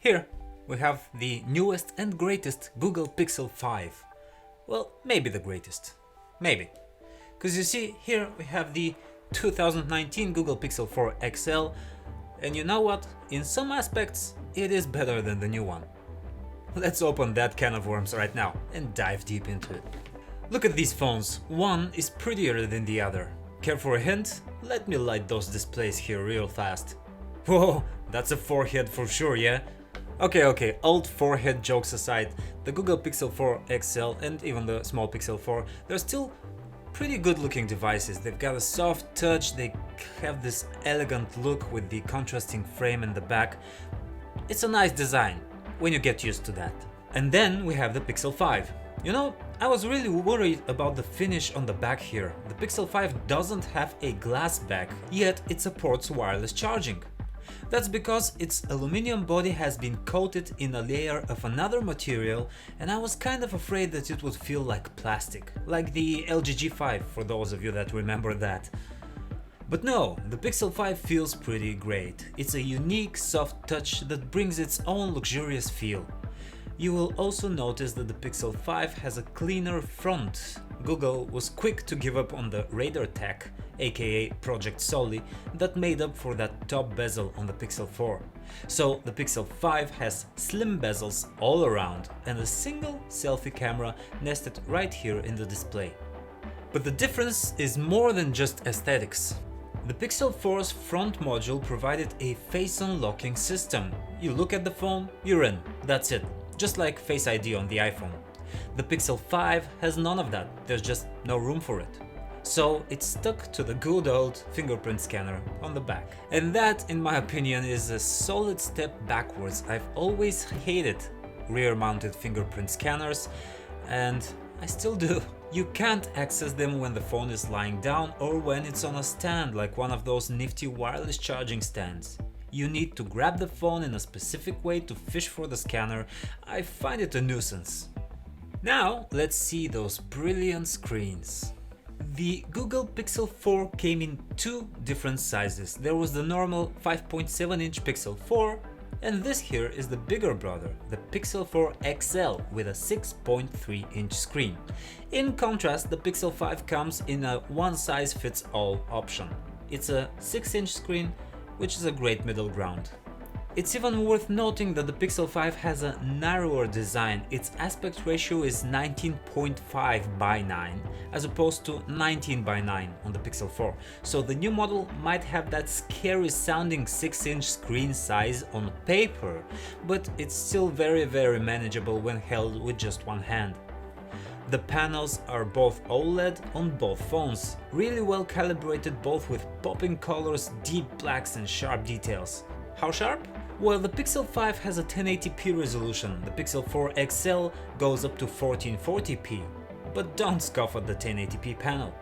Here we have the newest and greatest Google Pixel 5. Well, maybe the greatest. Maybe. Because you see, here we have the 2019 Google Pixel 4 XL, and you know what? In some aspects, it is better than the new one. Let's open that can of worms right now and dive deep into it. Look at these phones, one is prettier than the other. Care for a hint? Let me light those displays here real fast. Whoa, that's a forehead for sure, yeah? Okay, old forehead jokes aside, the Google Pixel 4 XL and even the small Pixel 4, they're still pretty good looking devices. They've got a soft touch, they have this elegant look with the contrasting frame in the back. It's a nice design when you get used to that. And then we have the Pixel 5. You know, I was really worried about the finish on the back here. The Pixel 5 doesn't have a glass back, yet it supports wireless charging. That's because its aluminum body has been coated in a layer of another material, and I was kind of afraid that it would feel like plastic, like the LG G5 for those of you that remember that. But no, the Pixel 5 feels pretty great. It's a unique soft touch that brings its own luxurious feel. You will also notice that the Pixel 5 has a cleaner front. Google was quick to give up on the Radar Tech, aka Project Soli, that made up for that top bezel on the Pixel 4. So the Pixel 5 has slim bezels all around and a single selfie camera nested right here in the display. But the difference is more than just aesthetics. The Pixel 4's front module provided a face unlocking system. You look at the phone, you're in, that's it. Just like Face ID on the iPhone. The Pixel 5 has none of that, there's just no room for it. So it's stuck to the good old fingerprint scanner on the back. And that, in my opinion, is a solid step backwards. I've always hated rear-mounted fingerprint scanners, and I still do. You can't access them when the phone is lying down or when it's on a stand like one of those nifty wireless charging stands. You need to grab the phone in a specific way to fish for the scanner. I find it a nuisance. Now let's see those brilliant screens. The Google Pixel 4 came in two different sizes. There was the normal 5.7-inch Pixel 4, and this here is the bigger brother, the Pixel 4 XL with a 6.3-inch screen. In contrast, the Pixel 5 comes in a one-size-fits-all option. It's a 6-inch screen, which is a great middle ground. It's even worth noting that the Pixel 5 has a narrower design. Its aspect ratio is 19.5 by 9 as opposed to 19 by 9 on the Pixel 4. So the new model might have that scary sounding 6-inch screen size on paper, but it's still very manageable when held with just one hand. The panels are both OLED on both phones, really well calibrated both with popping colors, deep blacks and sharp details. How sharp? Well, the Pixel 5 has a 1080p resolution, the Pixel 4 XL goes up to 1440p, but don't scoff at the 1080p panel.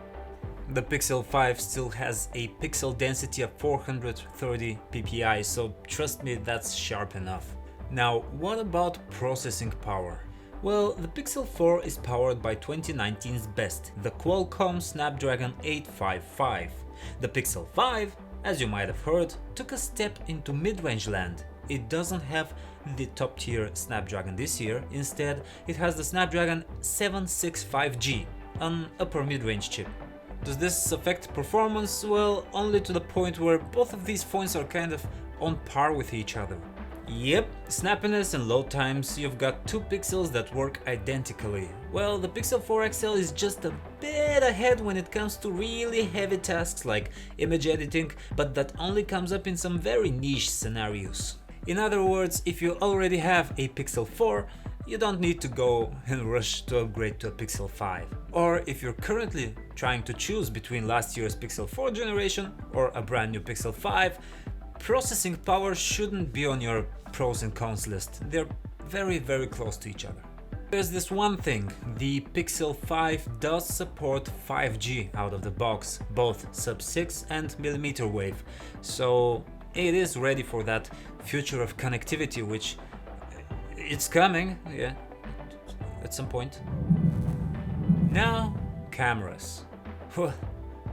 The Pixel 5 still has a pixel density of 430 ppi, so trust me, that's sharp enough. Now, what about processing power? Well, the Pixel 4 is powered by 2019's best, the Qualcomm Snapdragon 855. The Pixel 5, as you might have heard, took a step into mid-range land. It doesn't have the top-tier Snapdragon this year, instead it has the Snapdragon 765G, an upper mid-range chip. Does this affect performance? Well, only to the point where both of these phones are kind of on par with each other. Yep, snappiness and load times, you've got two pixels that work identically. Well, the Pixel 4 XL is just a bit ahead when it comes to really heavy tasks like image editing, but that only comes up in some very niche scenarios. In other words, if you already have a Pixel 4, you don't need to go and rush to upgrade to a Pixel 5. Or if you're currently trying to choose between last year's Pixel 4 generation or a brand new Pixel 5, processing power shouldn't be on your pros and cons list. They're very close to each other. There's this one thing, the Pixel 5 does support 5G out of the box, both sub-6 and millimeter wave, so it is ready for that future of connectivity, which it's coming, yeah, at some point. Now, cameras.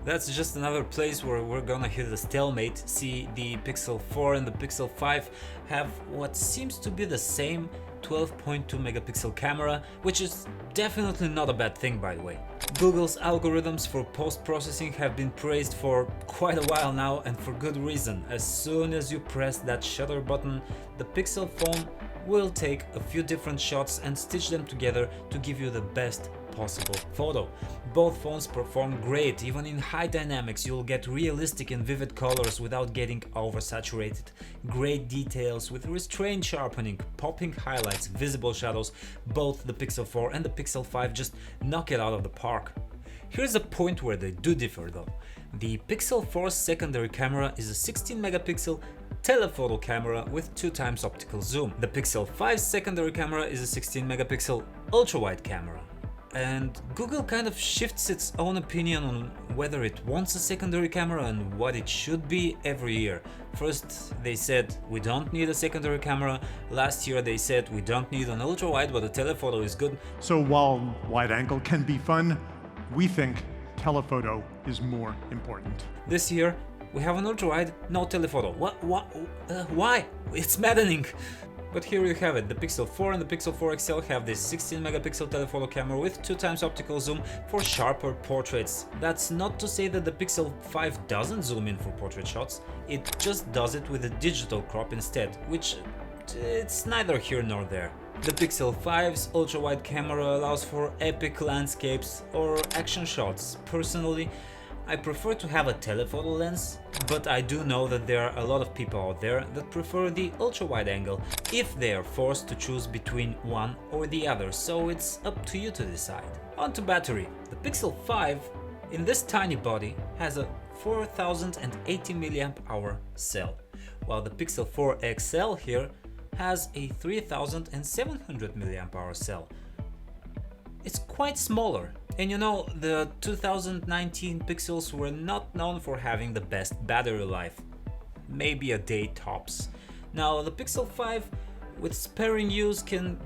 That's just another place where we're gonna hit a stalemate. See, the Pixel 4 and the Pixel 5 have what seems to be the same 12.2 megapixel camera, which is definitely not a bad thing, by the way. Google's algorithms for post-processing have been praised for quite a while now, and for good reason. As soon as you press that shutter button, the Pixel phone will take a few different shots and stitch them together to give you the best possible photo. Both phones perform great. Even in high dynamics you'll get realistic and vivid colors without getting oversaturated. Great details with restrained sharpening, popping highlights, visible shadows. Both the Pixel 4 and the Pixel 5 just knock it out of the park. Here's a point where they do differ though. The Pixel 4's secondary camera is a 16 megapixel telephoto camera with 2x optical zoom. The Pixel 5's secondary camera is a 16 megapixel ultra-wide camera. And Google kind of shifts its own opinion on whether it wants a secondary camera and what it should be every year. First they said we don't need a secondary camera, last year they said we don't need an ultra-wide but a telephoto is good. So while wide angle can be fun, we think telephoto is more important. This year we have an ultra-wide, no telephoto. Why? It's maddening! But here you have it, the Pixel 4 and the Pixel 4 XL have this 16 megapixel telephoto camera with 2x optical zoom for sharper portraits. That's not to say that the Pixel 5 doesn't zoom in for portrait shots, it just does it with a digital crop instead, which it's neither here nor there. The Pixel 5's ultra-wide camera allows for epic landscapes or action shots. Personally, I prefer to have a telephoto lens, but I do know that there are a lot of people out there that prefer the ultra-wide angle if they are forced to choose between one or the other, so it's up to you to decide. On to battery. The Pixel 5 in this tiny body has a 4080 mAh cell, while the Pixel 4 XL here has a 3700 mAh cell. It's quite smaller. And you know, the 2019 Pixels were not known for having the best battery life, maybe a day tops. Now the Pixel 5 with sparing use can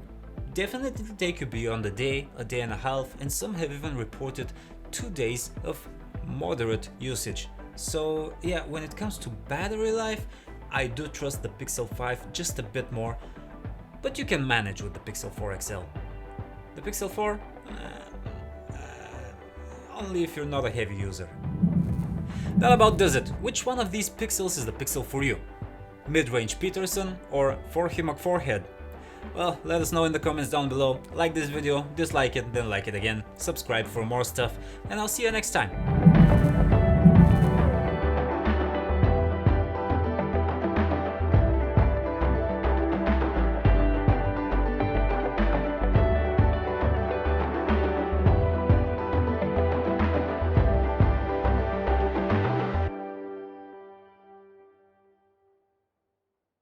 definitely take you beyond a day and a half, and some have even reported 2 days of moderate usage. So yeah, when it comes to battery life, I do trust the Pixel 5 just a bit more, but you can manage with the Pixel 4 XL. The Pixel 4? Only if you're not a heavy user. That about does it. Which one of these pixels is the Pixel for you? Mid-range Peterson or 4G McFour head? Well, let us know in the comments down below. Like this video, dislike it, then like it again, subscribe for more stuff, and I'll see you next time.